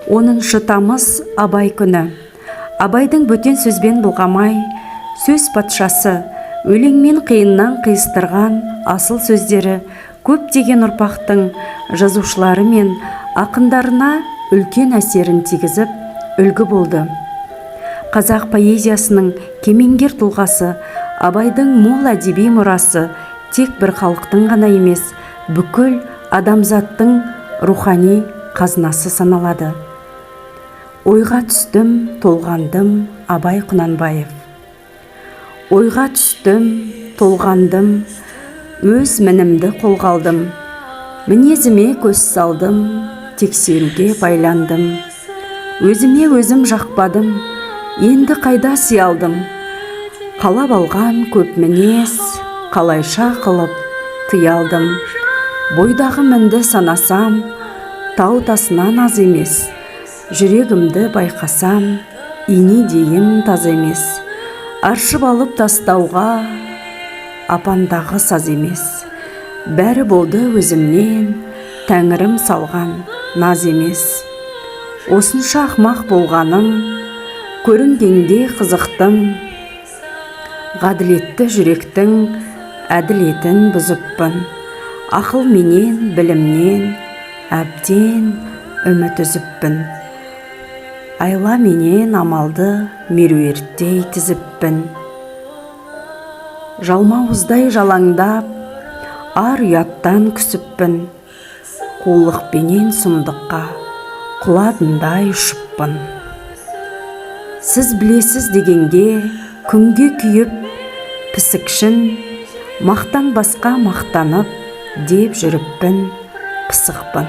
10 тамыз Абай күні. Абайдың бөтен сөзбен бұлғамай, сөз патшасы, өлеңмен қиыннан қиыстырған асыл сөздері көптеген ұрпақтың жазушылары мен ақындарына үлкен әсерін тигізіп, үлгі болды. Қазақ поэзиясының кемеңгер тұлғасы, Абайдың мол әдеби мұрасы тек бір халықтың ғана емес, бүкіл адамзаттың рухани қазынасы саналады. Ойға түстім, толғандым, Абай Құнанбаев. Ойға түстім, толғандым, өз мінімді қолға алдым. Мінезіме көз салдым, тексеруге байландым. Өзіме өзім жақпадым, енді қайда сиялдым. Қалап алған көп мінез, қалайша қылып тыялдым. Бойдағы мінді санасам, тау тасынан аз емес. Жүрегімді байқасам, ине дейін таз емес. Аршып алып тастауға, апандағы саз емес. Бәрі болды өзімнен, тәңірім салған наз емес. Осынша ақмақ болғаным, көрінгенде қызықтым. Ғаділетті жүректің әділетін бұзыппын. Ақыл менен, білімнен, әбден үміт үзіппін. Айла менен амалды меруерттей тізіппін. Жалмауыздай жалаңдап, ар ұяттан күсіппін. Қулықпенен сұмдыққа құладындай ұшыппын. Сіз білесіз дегенге күнге күйіп, пісікшін, мақтан басқа мақтанып деп жүріппін, пысықпын.